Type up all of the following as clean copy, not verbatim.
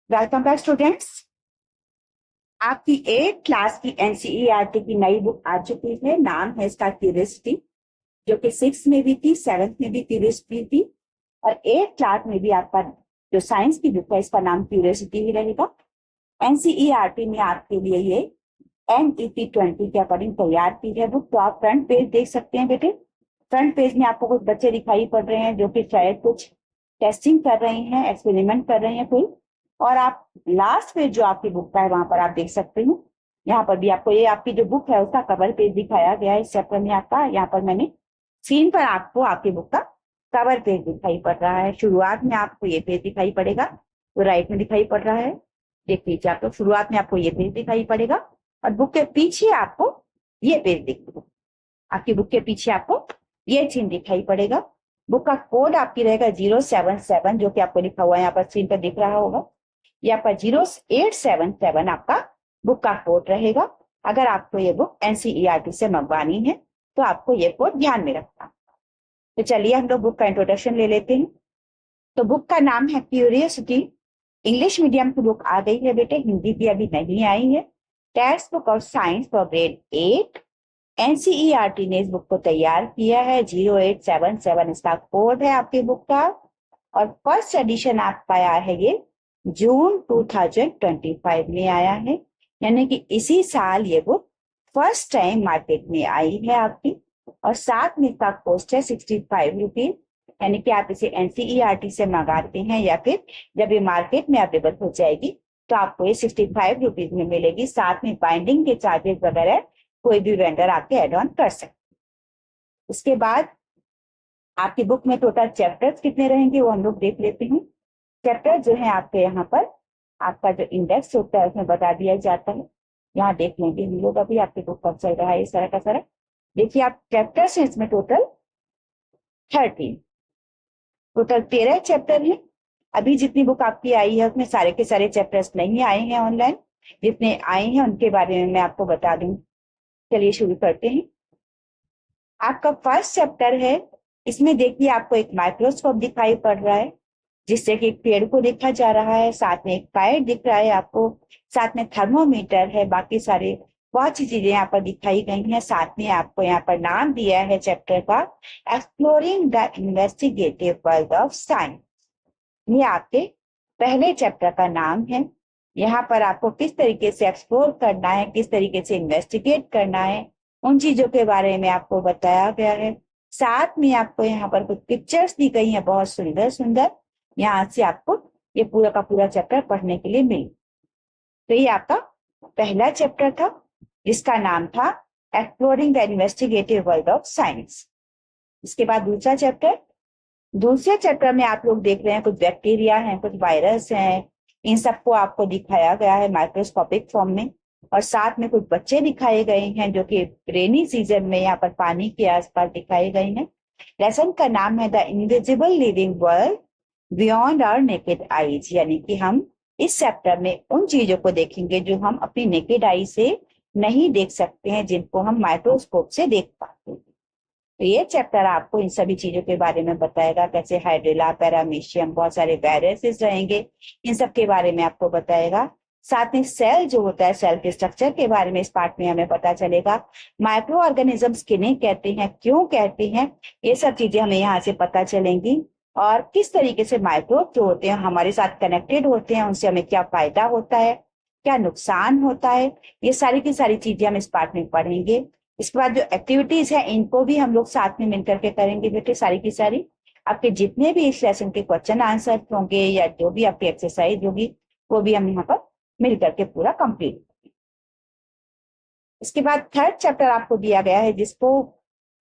Welcome back students. आपकी 8th class की NCERT की नई बुक आ चुकी है। नाम है इसका क्यूरियोसिटी, जो कि 6th में भी थी, 7th में भी क्यूरियोसिटी थी और 8th क्लास में भी आपका जो साइंस की बुक है इसका नाम क्यूरियोसिटी ही रहेगा। एनसीईआरटी में आपके लिए ये NEP 20 के अकॉर्डिंग तैयार की है बुक। तो आप फ्रंट पेज देख सकते हैं बेटे। फ्रंट पेज में आपको कुछ बच्चे दिखाई पड़ रहे हैं जो कि शायद कुछ टेस्टिंग कर रहे हैं, एक्सपेरिमेंट कर रहे हैं कोई। और आप लास्ट पेज जो आपकी बुक का है वहां पर आप देख सकते हैं। यहाँ पर भी आपको ये आपकी जो बुक है उसका कवर पेज दिखाया गया है इस चैप्टर में आपका। यहाँ पर मैंने स्क्रीन पर आपको आपकी बुक का कवर पेज दिखाई पड़ रहा है। शुरुआत में आपको ये पेज दिखाई पड़ेगा, तो राइट में दिखाई पड़ रहा है, देख लीजिए आप। तो शुरुआत में आपको ये पेज दिखाई पड़ेगा और बुक के पीछे आपको ये पेज दिखेगा। आपकी बुक के पीछे आपको ये चिन्ह दिखाई पड़ेगा। बुक का कोड आपकी रहेगा 077, जो कि आपको लिखा हुआ है यहाँ पर स्क्रीन पर दिख रहा होगा। यहाँ पर 0877 आपका बुक का कोड रहेगा। अगर आपको ये बुक एनसीईआरटी से मंगवानी है तो आपको ये कोड ध्यान में रखना। तो चलिए हम लोग बुक का इंट्रोडक्शन ले लेते हैं। तो बुक का नाम है क्यूरियोसिटी। इंग्लिश मीडियम की बुक आ गई है बेटे, हिंदी की अभी नहीं आई है। Text book of science for grade 8। NCERT ने इस बुक को तैयार किया है। 0877 इसका कोड है आपकी बुक का। और फर्स्ट एडिशन आपका आया है ये जून 2025 में आया है, यानी कि इसी साल ये बुक फर्स्ट टाइम मार्केट में आई है आपकी। और साथ में इसका कॉस्ट है 65 रुपीज, यानी कि आप इसे एनसीईआरटी से मंगाते हैं या फिर जब ये मार्केट में अवेलेबल हो जाएगी तो आपको ये 65 रुपीज में मिलेगी। साथ में बाइंडिंग के चार्जेस वगैरह कोई भी वेंडर आपके एड ऑन कर सकते। उसके बाद आपकी बुक में टोटल चैप्टर्स कितने रहेंगे वो हम लोग देख लेते हैं। चैप्टर जो है आपके यहाँ पर आपका जो इंडेक्स होता है उसमें बता दिया जाता है। यहाँ देख लेंगे हम लोग, अभी आपकी बुक पर चल रहा है इस तरह का सारा। देखिए आप चैप्टर्स हैं इसमें टोटल 13, टोटल 13 चैप्टर हैं। अभी जितनी बुक आपकी आई है उसमें सारे के सारे चैप्टर्स नहीं आए हैं ऑनलाइन। जितने आए हैं उनके बारे में मैं आपको बता दूं। चलिए शुरू करते हैं। आपका फर्स्ट चैप्टर है, इसमें देखिए आपको एक माइक्रोस्कोप दिखाई पड़ रहा है जिससे कि एक पेड़ को देखा जा रहा है। साथ में एक पाइप दिख रहा है आपको, साथ में थर्मोमीटर है, बाकी सारे बहुत सी चीजें यहाँ पर दिखाई गई हैं। साथ में आपको यहाँ पर नाम दिया है चैप्टर का exploring the investigative world of science. ये आपके पहले चैप्टर का नाम है। यहाँ पर आपको किस तरीके से एक्सप्लोर करना है, किस तरीके से इन्वेस्टिगेट करना है, उन चीजों के बारे में आपको बताया गया है। साथ में आपको यहाँ पर कुछ पिक्चर्स दी गई हैं बहुत सुंदर सुंदर। यहाँ से आपको ये पूरा का पूरा चैप्टर पढ़ने के लिए मिले। तो ये आपका पहला चैप्टर था जिसका नाम था exploring the investigative world of science. इसके बाद दूसरा चैप्टर, दूसरे चैप्टर में आप लोग देख रहे हैं कुछ बैक्टीरिया हैं, कुछ वायरस हैं। इन सबको आपको दिखाया गया है माइक्रोस्कोपिक फॉर्म में। और साथ में कुछ बच्चे दिखाए गए हैं जो कि रेनी सीजन में यहाँ पर पानी के आसपास दिखाए गए हैं। लेसन का नाम है the invisible living world beyond our naked eyes, यानी कि हम इस चैप्टर में उन चीजों को देखेंगे जो हम अपनी नेकेड आई से नहीं देख सकते हैं, जिनको हम माइक्रोस्कोप से देख पाते हैं। तो ये चैप्टर आपको इन सभी चीजों के बारे में बताएगा, कैसे हाइड्रेला, पैरामीशियम, बहुत सारे वायरसेस रहेंगे, इन सब के बारे में आपको बताएगा। साथ में सेल जो होता है, सेल के स्ट्रक्चर के बारे में इस पार्ट में हमें पता चलेगा। माइक्रो ऑर्गेनिजम्स किन्हें कहते हैं, क्यों कहते हैं, ये सब चीजें हमें यहाँ से पता चलेंगी। और किस तरीके से माइक्रोब जो होते हैं हमारे साथ कनेक्टेड होते हैं, उनसे हमें क्या फायदा होता है, क्या नुकसान होता है, ये सारी की सारी चीजें हम इस पार्ट में पढ़ेंगे। इसके बाद जो एक्टिविटीज है इनको भी हम लोग साथ में मिलकर के करेंगे बेटे, सारी की सारी। आपके जितने भी इस लेसन के क्वेश्चन आंसर होंगे या जो भी आपकी एक्सरसाइज होगी वो भी हम यहाँ पर मिलकर के पूरा कंप्लीट। इसके बाद थर्ड चैप्टर आपको दिया गया है जिसको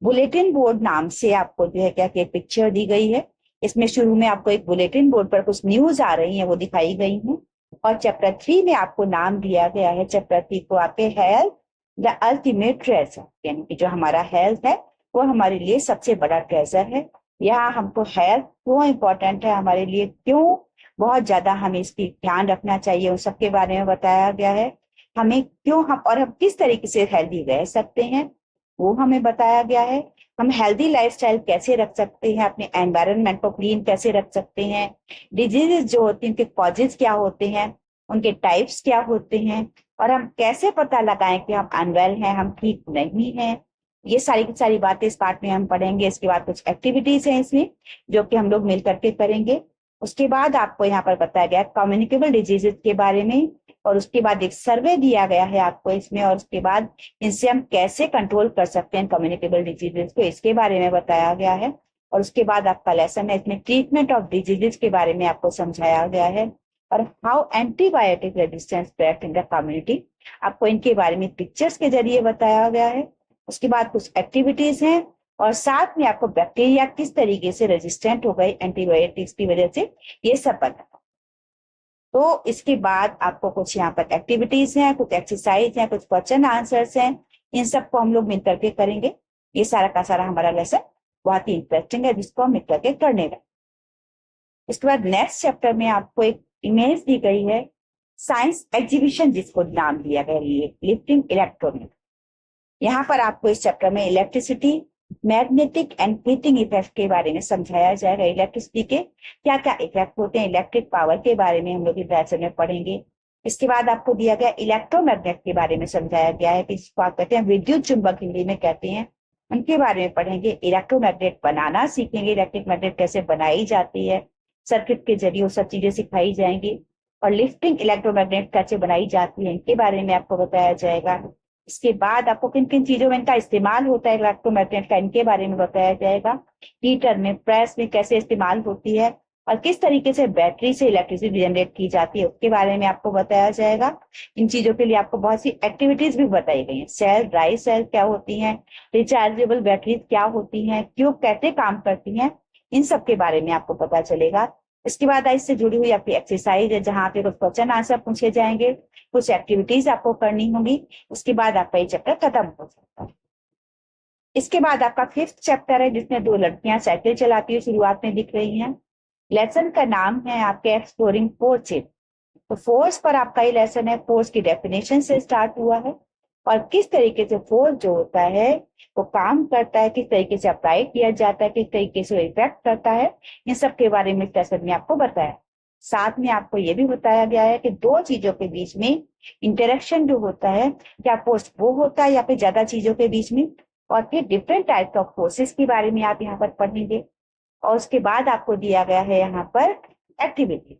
बुलेटिन बोर्ड नाम से आपको जो है क्या कि पिक्चर दी गई है। इसमें शुरू में आपको एक बुलेटिन बोर्ड पर कुछ न्यूज आ रही है वो दिखाई गई है। और चैप्टर 3 में आपको नाम दिया गया है, चैप्टर 3 को आपके हेल्थ द अल्टीमेट ट्रेजर, यानी कि जो हमारा हेल्थ है वो हमारे लिए सबसे बड़ा ट्रेजर है। यहाँ हमको हेल्थ क्यों इम्पोर्टेंट है हमारे लिए, क्यों बहुत ज्यादा हमें इसकी ध्यान रखना चाहिए, उन सब के बारे में बताया गया है। हमें क्यों हम और हम किस तरीके से हेल्दी रह सकते हैं वो हमें बताया गया है। हम हेल्दी लाइफस्टाइल कैसे रख सकते हैं, अपने एनवायरनमेंट को क्लीन कैसे रख सकते हैं, डिजीजेस जो होती हैं उनके कॉजेज क्या होते हैं, उनके टाइप्स क्या होते हैं, और हम कैसे पता लगाएं कि हम अनवेल हैं, हम ठीक नहीं हैं। ये सारी की सारी बातें इस पार्ट में हम पढ़ेंगे। इसके बाद कुछ एक्टिविटीज हैं इसमें जो कि हम लोग मिल करके करेंगे। उसके बाद आपको यहाँ पर बताया गया कम्युनिकेबल डिजीजेज के बारे में, और उसके बाद एक सर्वे दिया गया है आपको इसमें, और उसके बाद इनसे हम कैसे कंट्रोल कर सकते हैं कम्युनिकेबल डिजीजेज को, इसके बारे में बताया गया है। और उसके बाद आपका लेसन है इसमें ट्रीटमेंट ऑफ डिजीजेज के बारे में आपको समझाया गया है, और how antibiotic resistance spread in the community, आपको इनके बारे में पिक्चर्स के जरिए बताया गया है। उसके बाद कुछ एक्टिविटीज हैं, और साथ में आपको बैक्टीरिया किस तरीके से रेजिस्टेंट हो गए एंटीबायोटिक्स की वजह से, ये सब पता। तो इसके बाद आपको कुछ यहाँ पर एक्टिविटीज हैं, कुछ एक्सरसाइज हैं, कुछ क्वेश्चन आंसर्स हैं, इन सबको हम लोग मिल करके करेंगे। ये सारा का सारा हमारा लेसन बहुत ही इंटरेस्टिंग है, जिसको हम मिल करके करने लगे। इसके बाद नेक्स्ट चैप्टर में आपको एक इमेज दी गई है, साइंस एग्जीबिशन जिसको नाम दिया गया है लिफ्टिंग इलेक्ट्रॉनिक। यहाँ पर आपको इस चैप्टर में electricity, magnetic and heating effect के बारे में समझाया जाएगा। इलेक्ट्रिसिटी के क्या क्या इफेक्ट होते हैं, इलेक्ट्रिक पावर के बारे में हम लोग इस लेसन में पढ़ेंगे। इसके बाद आपको दिया गया इलेक्ट्रोमैग्नेट के बारे में समझाया गया है कि इसको आप कहते हैं विद्युत चुंबक हिंदी में कहते हैं, उनके बारे में पढ़ेंगे। इलेक्ट्रोमैग्नेट बनाना सीखेंगे, इलेक्ट्रिक मैग्नेट कैसे बनाई जाती है, सर्किट के जरिए वो सब चीजें सिखाई जाएंगी। और लिफ्टिंग इलेक्ट्रोमैग्नेट कैसे बनाई जाती है इनके बारे में आपको बताया जाएगा। इसके बाद आपको किन किन चीजों में इनका इस्तेमाल होता है इलेक्ट्रोमैग्नेट का, इनके बारे में बताया जाएगा। हीटर में, प्रेस में कैसे इस्तेमाल होती है, और किस तरीके से बैटरी से इलेक्ट्रिसिटी जनरेट की जाती है उसके बारे में आपको बताया जाएगा। इन चीजों के लिए आपको बहुत सी एक्टिविटीज भी बताई गई हैं। सेल, ड्राई सेल क्या होती हैं, रिचार्जेबल बैटरीज क्या होती हैं, क्यों कैसे काम करती हैं, इन सब के बारे में आपको पता चलेगा। इसके बाद इससे जुड़ी हुई आपकी एक्सरसाइज है, जहां पे कुछ क्वेश्चन आंसर पूछे जाएंगे, कुछ एक्टिविटीज आपको करनी होगी। उसके बाद आपका ये चैप्टर खत्म हो जाता है। इसके बाद आपका 5th चैप्टर है, जिसमें 2 लड़कियां साइकिल चलाती हुई शुरुआत में दिख रही हैं। लेसन का नाम है आपके एक्सप्लोरिंग फोर्सेस। तो फोर्स पर आपका ये लेसन है, फोर्स की डेफिनेशन से स्टार्ट हुआ है, और किस तरीके से फोर्स जो होता है वो काम करता है, किस तरीके से अप्लाई किया जाता है, किस तरीके से इफेक्ट करता है, इन सब के बारे में इस लेसन में आपको बताया। साथ में आपको ये भी बताया गया है कि 2 चीजों के बीच में इंटरेक्शन जो होता है, क्या फोर्स वो होता है या फिर ज्यादा चीजों के बीच में, और फिर डिफरेंट टाइप्स ऑफ फोर्सेस के बारे में आप यहाँ पर पढ़ेंगे। और उसके बाद आपको दिया गया है यहाँ पर एक्टिविटी,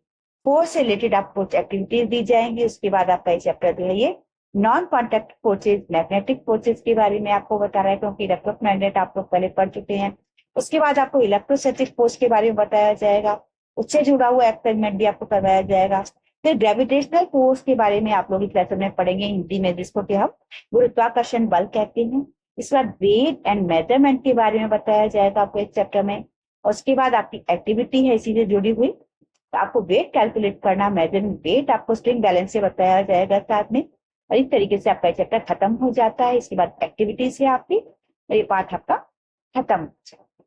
फोर्स से रिलेटेड आपको एक्टिविटीज दी जाएंगी। उसके बाद आपका चैप्टर जो है ये non contact forces, magnetic forces के बारे में आपको बता रहा है, क्योंकि इलेक्ट्रोमैग्नेट आप लोग पहले पढ़ चुके हैं। उसके बाद आपको इलेक्ट्रोस्टैटिक फोर्स के बारे में बताया जाएगा, उससे जुड़ा हुआ एक्सपेरिमेंट भी आपको करवाया जाएगा। फिर ग्रेविटेशनल फोर्स के बारे में आप लोग इस लेसन में पढ़ेंगे हिंदी में, जिसको कि हम गुरुत्वाकर्षण बल कहते हैं। इसके बाद वेट एंड मेजरमेंट के बारे में बताया जाएगा आपको इस चैप्टर में। और उसके बाद आपकी एक्टिविटी है इसी से जुड़ी हुई, तो आपको वेट कैलकुलेट करना, मेजरिंग वेट आपको स्ट्रिंग बैलेंस से बताया जाएगा साथ में। और इस तरीके से आपका चैप्टर खत्म हो जाता है। इसके बाद एक्टिविटीज है आपकी, ये पार्ट आपका खत्म हो जाता है।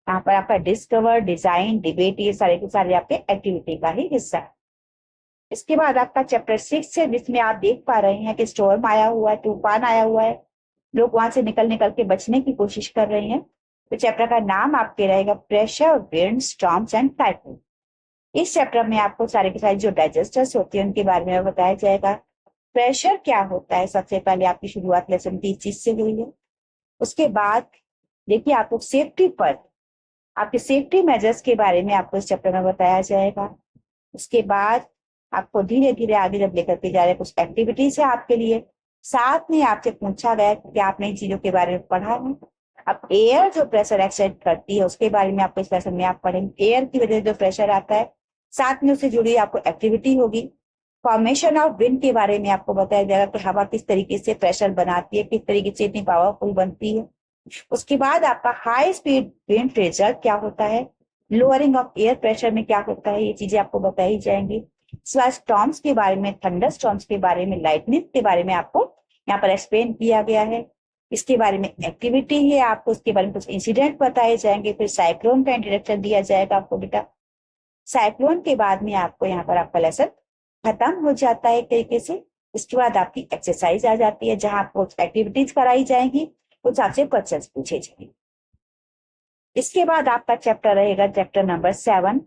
यहाँ पर आपका डिस्कवर, डिजाइन, डिबेट, ये सारे के सारे आपके एक्टिविटी का ही हिस्सा है। इसके बाद आपका चैप्टर 6 है, जिसमें आप देख पा रहे हैं कि स्टॉर्म आया हुआ है, तूफान आया हुआ है, लोग वहां से निकल निकल के बचने की कोशिश कर रहे हैं। तो चैप्टर का नाम आपके रहेगा pressure, wind, storms and typhoon. इस चैप्टर में आपको सारे के सारे जो डाइजेस्टर्स होते हैं उनके बारे में बताया जाएगा। प्रेशर क्या होता है, सबसे पहले आपकी शुरुआत लेसन की चीज से हुई है। उसके बाद देखिए आपको सेफ्टी पर, आपके सेफ्टी मेजर्स के बारे में आपको इस चैप्टर में बताया जाएगा। उसके बाद आपको धीरे धीरे आगे जब लेकर के जा रहे कुछ एक्टिविटीज है आपके लिए, साथ में आपसे पूछा गया कि आपने इन चीजों के बारे में पढ़ा है। अब एयर जो प्रेशर एक्सेप्ट करती है उसके बारे में आपको इस लेसन में आप पढ़ेंगे। एयर की वजह से जो प्रेशर आता है, साथ में उससे जुड़ी आपको एक्टिविटी होगी। फॉर्मेशन ऑफ विंड के बारे में आपको बताया जाएगा कि हवा किस तरीके से प्रेशर बनाती है, किस तरीके से इतनी पावरफुल बनती है। उसके बाद आपका हाई स्पीड विंड प्रेशर क्या होता है, लोअरिंग ऑफ एयर प्रेशर में क्या होता है, ये चीजें आपको बताई जाएंगी। स्टॉर्म्स के बारे में, थंडर स्टॉर्म्स के बारे में, लाइटनिंग के बारे में आपको यहाँ पर एक्सप्लेन किया गया है। इसके बारे में एक्टिविटी है, आपको इसके बारे में कुछ इंसिडेंट बताए जाएंगे। फिर साइक्लोन का इंट्रोडक्शन दिया जाएगा आपको बेटा। साइक्लोन के बाद में आपको यहाँ पर आपका लेसन खत्म हो जाता है एक तरीके से। इसके बाद आपकी एक्सरसाइज आ जाती है, जहां आपको एक्टिविटीज कराई जाएंगी, कुछ आपसे क्वेश्चंस पूछे जाएंगे। इसके बाद आपका चैप्टर रहेगा चैप्टर नंबर 7,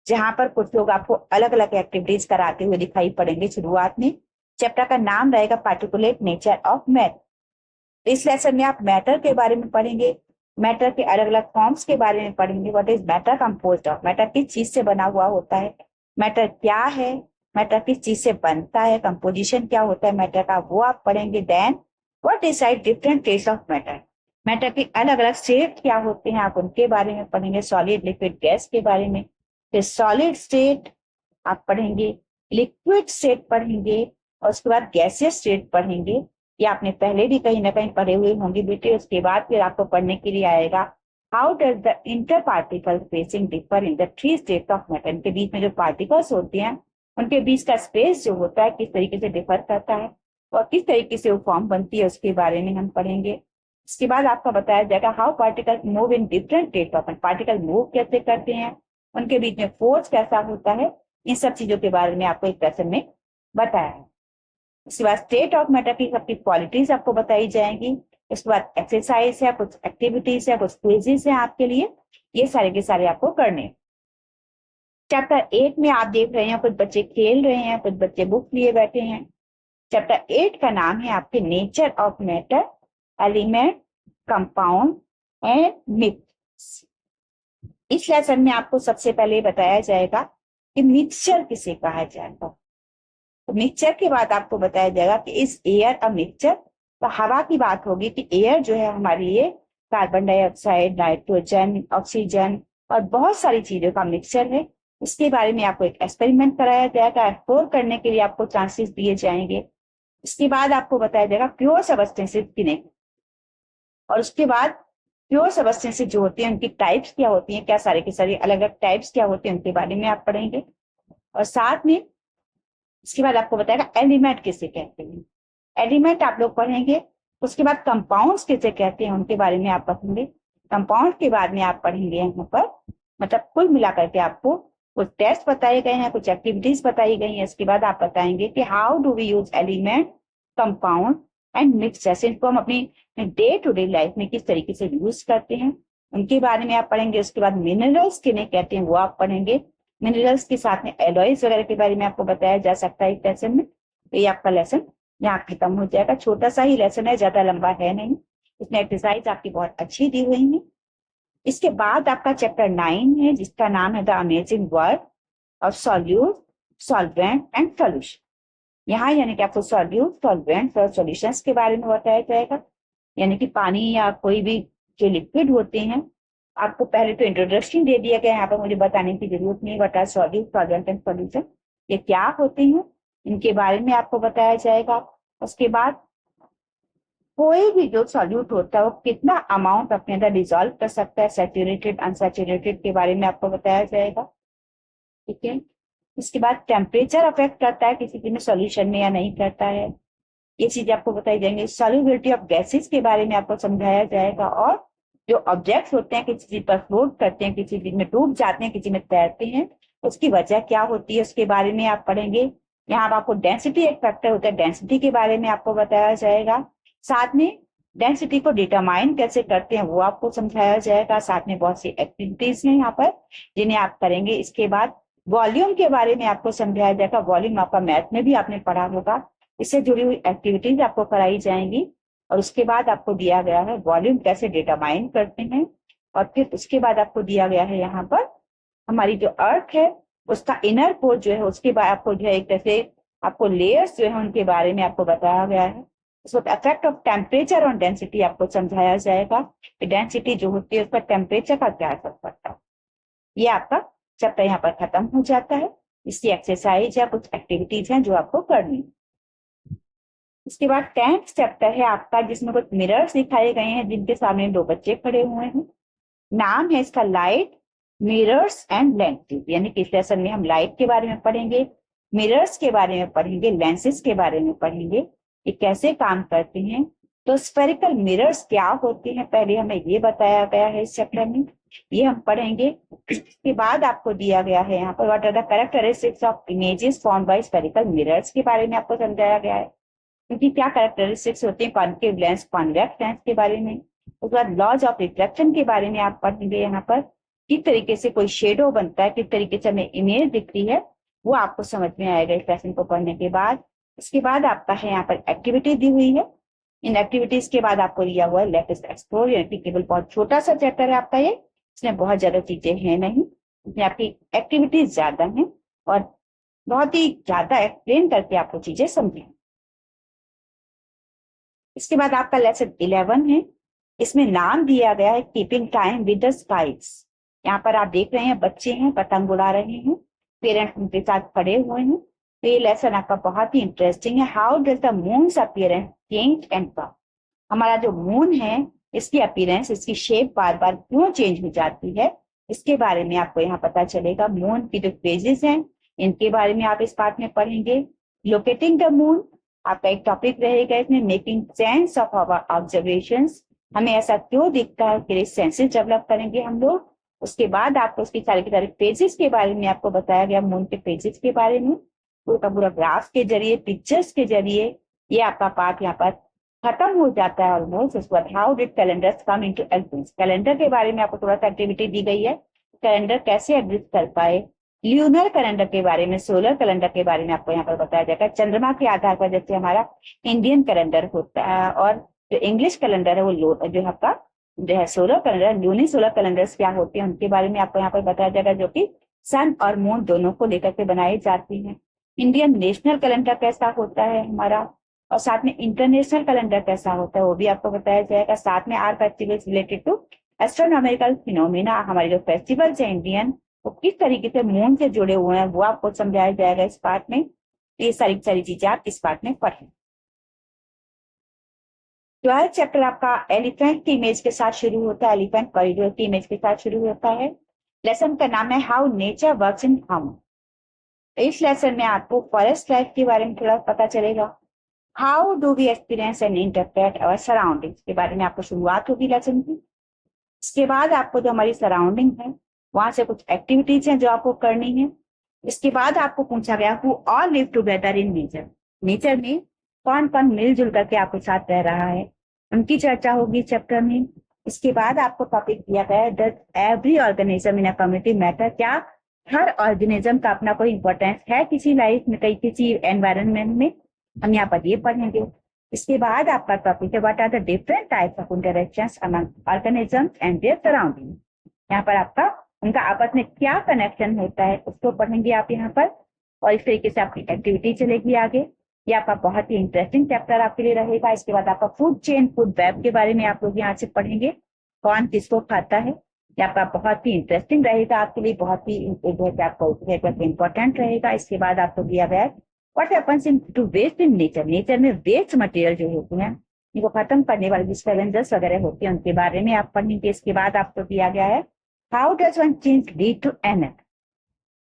जहां पर कुछ लोग आपको अलग अलग एक्टिविटीज कराते हुए दिखाई पड़ेंगे। शुरुआत में चैप्टर का नाम रहेगा पार्टिकुलेट नेचर ऑफ मैटर। इस लेसन में आप मैटर के बारे में पढ़ेंगे, मैटर के अलग अलग फॉर्म्स के बारे में पढ़ेंगे। What is matter composed of, matter किस चीज से बना हुआ होता है, मैटर क्या है, मैटर किस चीज से बनता है, कंपोजिशन क्या होता है मैटर का, वो आप पढ़ेंगे। Then what decide different states of matter, matter के अलग अलग स्टेट क्या होते हैं आप उनके बारे में पढ़ेंगे। सॉलिड, लिक्विड, गैस के बारे में। फिर सॉलिड स्टेट आप पढ़ेंगे, लिक्विड स्टेट पढ़ेंगे, और उसके बाद गैसियस स्टेट पढ़ेंगे। ये आपने पहले भी कहीं ना कहीं पढ़े हुए होंगे बेटे। उसके बाद फिर आपको पढ़ने के लिए आएगा how does the inter particle spacing differ in the three state of matter, इनके बीच में जो पार्टिकल्स होते हैं उनके बीच का स्पेस जो होता है किस तरीके से डिफर करता है और किस तरीके से वो फॉर्म बनती है, उसके बारे में हम पढ़ेंगे। इसके बाद आपको बताया जाएगा how particle move in different state of, particle move कैसे करते हैं, उनके बीच में फोर्स कैसा होता है, इन सब चीजों के बारे में आपको एक लेसन में बताया है। इसके बाद स्टेट ऑफ मैटर की सबकी क्वालिटीज आपको बताई जाएंगी। इसके बाद एक्सरसाइज है, कुछ एक्टिविटीज है, कुछ क्विजेस है आपके लिए, ये सारे के सारे आपको करने। चैप्टर 8 में आप देख रहे हैं कुछ बच्चे खेल रहे हैं, कुछ बच्चे बुक लिए बैठे हैं। चैप्टर 8 का नाम है आपके nature of matter, element, compound and mix. इस लेसन में आपको सबसे पहले बताया जाएगा कि मिक्सचर किसे कहा जाएगा। तो मिक्सचर के बाद आपको बताया जाएगा कि इस एयर अ मिक्सचर, तो हवा की बात होगी कि एयर जो है हमारी ये कार्बन डाइऑक्साइड, नाइट्रोजन, ऑक्सीजन और बहुत सारी चीजों का मिक्सचर है। इसके बारे में आपको एक एक्सपेरिमेंट कराया जाएगा, एक्सप्लोर करने के लिए आपको चांसेस दिए जाएंगे। इसके बाद आपको बताया जाएगा प्योर सबस्टेंसेस किन्हें, और उसके बाद प्योर सबस्टेंसेस जो होती हैं उनकी टाइप्स क्या होती हैं, क्या सारे के सारे अलग अलग टाइप्स क्या होते हैं उनके बारे में आप पढ़ेंगे। और साथ में इसके बाद आपको बताएगा एलिमेंट किसे कहते हैं, एलिमेंट आप लोग पढ़ेंगे। उसके बाद कंपाउंड्स किसे कहते हैं उनके बारे में आप पढ़ेंगे। कंपाउंड के बाद में आप पढ़ेंगे यहाँ पर, मतलब कुल मिलाकर के आपको कुछ टेस्ट बताए गए हैं, कुछ एक्टिविटीज बताई गई हैं। इसके बाद आप बताएंगे कि how do we use element, compound and mixtures, इनको हम अपनी डे टू डे लाइफ में किस तरीके से यूज करते हैं उनके बारे में आप पढ़ेंगे। उसके बाद मिनरल्स किन्हें कहते हैं वो आप पढ़ेंगे। मिनरल्स के साथ में एलॉयज वगैरह के बारे में आपको बताया जा सकता है इस लेसन में। तो ये आपका लेसन यहाँ खत्म हो जाएगा। छोटा सा ही लेसन है, ज्यादा लंबा है नहीं। इसमें एक्सरसाइज आपकी बहुत अच्छी दी हुई है। इसके बाद आपका चैप्टर 9 है जिसका नाम है the amazing world of solute, solvent and solution. यहाँ यानी कि आपको सॉल्यूट, सॉल्वेंट और सॉल्यूशंस के बारे में बताया जाएगा। यानी कि पानी या कोई भी जो लिक्विड होते हैं, आपको पहले तो इंट्रोडक्शन दे दिया गया है, यहाँ पर मुझे बताने की जरूरत नहीं। But solute, solvent and solution ये क्या होते हैं इनके बारे में आपको बताया जाएगा। उसके बाद कोई भी जो सॉल्यूट होता है वो कितना अमाउंट अपने अंदर डिजोल्व कर सकता है, सैचुरेटेड, अनसैचुरेटेड के बारे में आपको बताया जाएगा। ठीक है। इसके बाद टेम्परेचर अफेक्ट करता है किसी चीज में सॉल्यूशन में या नहीं करता है, ये चीज आपको बताई जाएंगी। सॉल्युबिलिटी ऑफ गैसेस के बारे में आपको समझाया जाएगा। और जो ऑब्जेक्ट्स होते हैं किसी चीज पर फ्लोट करते हैं, किसी चीज में डूब जाते हैं, किसी में तैरते हैं, उसकी वजह क्या होती है उसके बारे में आप पढ़ेंगे। यहाँ पर आपको डेंसिटी एक फैक्टर होता है, डेंसिटी के बारे में आपको बताया जाएगा। साथ में डेंसिटी को डिटरमाइन कैसे करते हैं वो आपको समझाया जाएगा। साथ में बहुत सी एक्टिविटीज हैं यहाँ पर जिन्हें आप करेंगे। इसके बाद वॉल्यूम के बारे में आपको समझाया जाएगा। वॉल्यूम आपका मैथ में भी आपने पढ़ा होगा, इससे जुड़ी हुई एक्टिविटीज आपको कराई जाएंगी। और उसके बाद आपको दिया गया है वॉल्यूम कैसे डिटरमाइन करते हैं। और फिर उसके बाद आपको दिया गया है यहाँ पर हमारी जो अर्थ है उसका इनर कोर जो है, उसके बाद आपको जो है एक तरह से आपको लेयर्स जो है उनके बारे में आपको बताया गया है। उसको effect of temperature on density आपको समझाया जाएगा कि डेंसिटी जो होती है उस पर टेम्परेचर का क्या असर पड़ता है। ये आपका चैप्टर यहाँ पर खत्म हो जाता है। इसकी एक्सरसाइज या कुछ एक्टिविटीज हैं जो आपको करनी है। इसके बाद 10th चैप्टर है आपका जिसमें कुछ मिरर्स दिखाए गए हैं जिनके सामने दो बच्चे खड़े हुए हैं। नाम है इसका लाइट, मिरर्स एंड लेंसेज। यानी कि इस लेसन में हम लाइट के बारे में पढ़ेंगे, मिरर्स के बारे में पढ़ेंगे, लेंसेज के बारे में पढ़ेंगे, ये कैसे काम करते हैं। तो स्फेरिकल मिरर्स क्या होते हैं पहले हमें ये बताया गया है इस चैप्टर में, ये हम पढ़ेंगे। इसके बाद आपको दिया गया है यहाँ पर what are the characteristics of images formed by spherical mirrors के बारे में आपको समझाया गया है। क्योंकि क्या कैरेक्टरिस्टिक्स होते हैं कॉन्केव लेंस, कॉन्वेक्स लेंस के बारे में। उसके बाद लॉज ऑफ रिफ्लेक्शन के बारे में आप पढ़ेंगे। यहाँ पर किस तरीके से कोई शेडो बनता है, किस तरीके से हमें इमेज दिखती है, वो आपको समझ में आएगा इस लेसन को पढ़ने के बाद। इसके बाद आपका है यहाँ पर एक्टिविटी दी हुई है। इन एक्टिविटीज के बाद आपको दिया हुआ है लेट अस एक्सप्लोर, यानी कि केवल बहुत छोटा सा चैप्टर है आपका ये, इसमें बहुत ज्यादा चीजें हैं नहीं, इसमें आपकी एक्टिविटीज ज्यादा हैं और बहुत ही ज्यादा एक्सप्लेन करके आपको चीजें समझें। इसके बाद आपका लेसन 11 है। इसमें नाम दिया गया है keeping time with the skies. यहाँ पर आप देख रहे हैं बच्चे हैं, पतंग उड़ा रहे हैं, पेरेंट्स उनके साथ खड़े हुए हैं। तो ये लेसन आपका बहुत ही इंटरेस्टिंग है। How does the moons appearance change and form. हमारा जो मून है, इसकी अपीयरेंस, इसकी शेप बार बार क्यों चेंज हो जाती है, इसके बारे में आपको यहाँ पता चलेगा। मून की जो फेजेस हैं, इनके बारे में आप इस पार्ट में पढ़ेंगे। लोकेटिंग द मून आपका एक टॉपिक रहेगा इसमें। Making sense of our observations, हमें ऐसा क्यों दिखता है, फिर सेंसेस डेवलप करेंगे हम लोग। उसके बाद आपको उसकी सारी की सारी फेजेस के बारे में आपको बताया गया, मून के फेजेस के बारे में पूरा पूरा ग्राफ के जरिए, पिक्चर्स के जरिए। ये आपका पार्ट यहाँ पर खत्म हो जाता है ऑलमोस्ट। उसके बाद how did calendars come into exist, calendar के बारे में आपको थोड़ा सा एक्टिविटी दी गई है, कैलेंडर कैसे एग्जिस्ट कर पाए। ल्यूनर कैलेंडर के बारे में, सोलर कैलेंडर के बारे में आपको यहाँ पर बताया जाएगा। चंद्रमा के आधार पर जैसे हमारा इंडियन कैलेंडर होता है, और जो इंग्लिश कैलेंडर है वो जो आपका जो है solar calendar, luni solar calendars क्या होते हैं उनके बारे में आपको यहाँ पर बताया जाएगा, जो कि सन और मून दोनों को लेकर के बनाई जाती है। इंडियन नेशनल कैलेंडर कैसा होता है हमारा, और साथ में इंटरनेशनल कैलेंडर कैसा होता है वो भी आपको बताया जाएगा। साथ में are festivals related to astronomical phenomena, हमारे जो फेस्टिवल्स है इंडियन, वो किस तरीके से मून से जुड़े हुए हैं वो आपको समझाया जाएगा इस पार्ट में। ये सारी सारी चीजें आप इस पार्ट में पढ़ें। 12th चैप्टर आपका एलिफेंट की इमेज के साथ शुरू होता है, एलिफेंट कॉरिडोर की इमेज के साथ शुरू होता है। लेसन का नाम है how nature works in harmony. इस लेसन में आपको फॉरेस्ट लाइफ के बारे में थोड़ा पता चलेगा। How do we experience and interpret our surroundings के बारे में आपको शुरुआत होगी लेसन की। इसके बाद आपको जो हमारी सराउंडिंग है वहां से कुछ एक्टिविटीज हैं जो आपको करनी है। इसके बाद आपको पूछा गया who all live together in nature, nature में कौन कौन मिलजुल करके आपके साथ रह रहा है, उनकी चर्चा होगी चैप्टर में। इसके बाद आपको टॉपिक दिया गया है does every organism in a community matter, क्या हर ऑर्गेनिज्म का अपना कोई इंपॉर्टेंस है किसी लाइफ में, कहीं किसी एनवायरमेंट में, हम यहाँ पर ये पढ़ेंगे। इसके बाद आपका टॉपिक है what are the different types of interactions among organisms and their surrounding. यहाँ पर आपका उनका आपस में क्या कनेक्शन होता है उसको पढ़ेंगे आप यहाँ पर, और इस तरीके से आपकी एक्टिविटी चलेगी आगे। ये आपका बहुत ही इंटरेस्टिंग चैप्टर आपके लिए रहेगा। इसके बाद आपका फूड चेन, फूड वेब के बारे में आप लोग यहाँ से पढ़ेंगे, कौन किसको खाता है। ये आपका बहुत ही इंटरेस्टिंग रहेगा आपके लिए, बहुत ही आपका इंपॉर्टेंट रहेगा। इसके बाद आपको दिया गया है what happens in to waste in nature, nature में वेस्ट मटेरियल जो होते हैं इनको खत्म करने वाले जो स्कैवेंजर्स वगैरह होते हैं उनके बारे में आप पढ़ेंगे। इसके बाद आपको दिया गया है how does one change lead to another,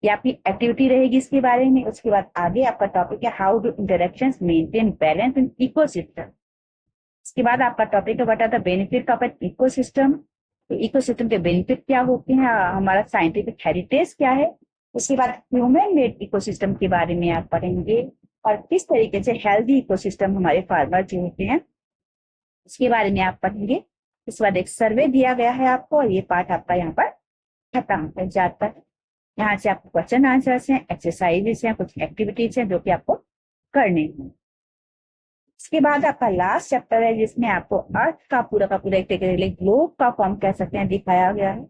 ये आपकी एक्टिविटी रहेगी इसके बारे में। उसके बाद आगे आपका टॉपिक है how do interactions maintain balance in ecosystem. इसके बाद आपका टॉपिक है what are the benefit of an ecosystem, तो इकोसिस्टम के बेनिफिट क्या होते हैं, हमारा साइंटिफिक हेरिटेज क्या है। उसके बाद ह्यूमन मेड इकोसिस्टम के बारे में आप पढ़ेंगे, और किस तरीके से हेल्दी इकोसिस्टम हमारे फार्मर जो होते हैं उसके बारे में आप पढ़ेंगे। इसके बाद एक सर्वे दिया गया है आपको, और ये पार्ट आपका यहाँ पर खत्म हो जाता है। यहाँ से आपको क्वेश्चन आंसर्स हैं, एक्सरसाइजेस हैं, कुछ एक्टिविटीज हैं जो कि आपको करने हैं। इसके बाद आपका लास्ट चैप्टर है जिसमें आपको अर्थ का पूरा एक ग्लोब का फॉर्म कह सकते हैं दिखाया गया है,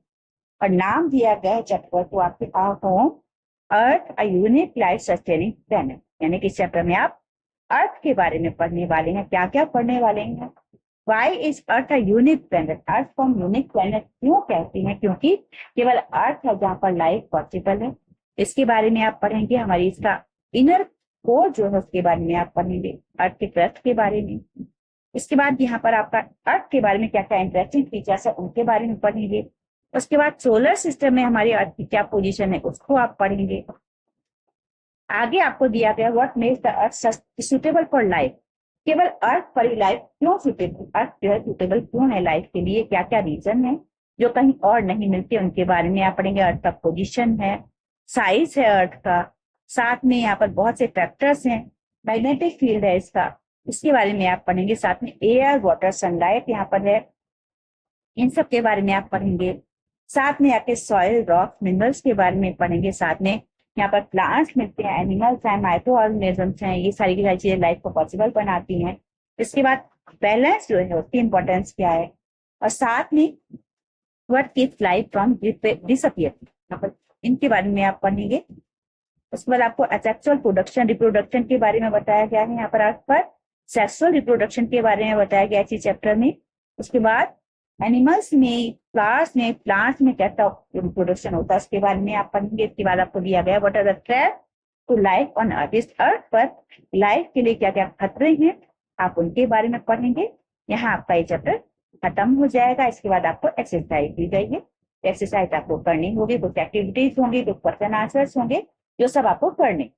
और नाम दिया गया है चैप्टर को आपके home earth a unique life sustaining planet, यानी कि इस चैप्टर में आप अर्थ के बारे में पढ़ने वाले हैं। क्या क्या पढ़ने वाले हैं, why is earth a unique planet, earth को हम यूनिक प्लैनेट क्यों कहते हैं, क्योंकि केवल अर्थ है जहाँ पर लाइफ पॉसिबल है। इसके बारे में आप पढ़ेंगे। हमारी इसका इनर कोर जो है उसके बारे में आप पढ़ेंगे, अर्थ के क्रस्ट के बारे में। इसके बाद यहाँ पर आपका अर्थ के बारे में क्या क्या इंटरेस्टिंग फीचर्स है उनके बारे में पढ़ेंगे। उसके बाद सोलर सिस्टम में हमारी अर्थ की क्या पोजीशन है उसको आप पढ़ेंगे। आगे आपको दिया गया what makes the earth suitable for life, केवल अर्थ पर ही लाइफ क्यों सुटेबल, अर्थ जो है सुटेबल क्यों है लाइफ के लिए, क्या क्या रीजन है जो कहीं और नहीं मिलते उनके बारे में आप पढ़ेंगे। अर्थ का पोजीशन है, साइज है अर्थ का, साथ में यहाँ पर बहुत से फैक्टर्स हैं, मैग्नेटिक फील्ड है इसका, इसके बारे में आप पढ़ेंगे। साथ में एयर वाटर सनलाइट यहाँ पर है, इन सब के बारे में आप पढ़ेंगे। साथ में आके सॉइल, रॉक, मिनरल्स के बारे में पढ़ेंगे। साथ में यहाँ पर प्लांट्स मिलते हैं, एनिमल्स हैं, माइक्रो ऑर्गेनिजम्स हैं, ये सारी की सारी चीजें लाइफ को पॉसिबल बनाती हैं। इसके बाद बैलेंस जो है उसकी इंपॉर्टेंस क्या है, और साथ में what keeps life from disappear, इनके बारे में आप पढ़ेंगे। उसके बाद आपको सेक्सुअल प्रोडक्शन, रिप्रोडक्शन के बारे में बताया गया है। यहाँ पर आप पर सेक्सुअल रिप्रोडक्शन के बारे में बताया गया है इसी चैप्टर में। उसके बाद एनिमल्स में, फ्लावर्स में, प्लांट्स में कैसा रिप्रोडक्शन होता है उसके बारे में आप पढ़ेंगे। इसके बाद आपको दिया गया what are the threat to life on earth, इस अर्थ पर लाइफ के लिए क्या क्या खतरे हैं, आप उनके बारे में पढ़ेंगे। यहाँ आपका ये चैप्टर खत्म हो जाएगा। इसके बाद आपको एक्सरसाइज दी गई है, एक्सरसाइज आपको करनी होगी, कुछ एक्टिविटीज होंगी, कुछ क्वेश्चन आंसर्स होंगे, जो सब आपको करने।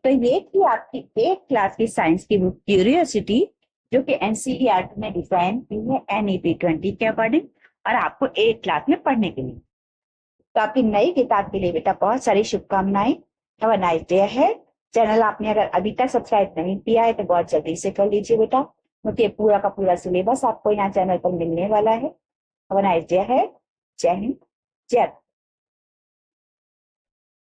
तो ये थी आपकी 8th क्लास की साइंस की बुक क्यूरियोसिटी, जो कि एनसीईआरटी ने डिजाइन की है NEP 20 के अकॉर्डिंग, और आपको 8th क्लास में पढ़ने के लिए। तो आपकी नई किताब के लिए बेटा बहुत सारी शुभकामनाएं। हैव अ नाइस डे है। चैनल आपने अगर अभी तक सब्सक्राइब नहीं किया है तो बहुत जल्दी से कर लीजिए बेटा, क्योंकि पूरा का पूरा सिलेबस आपको यहाँ चैनल पर मिलने वाला है। हैव अ नाइस डे है। जय हिंद, जय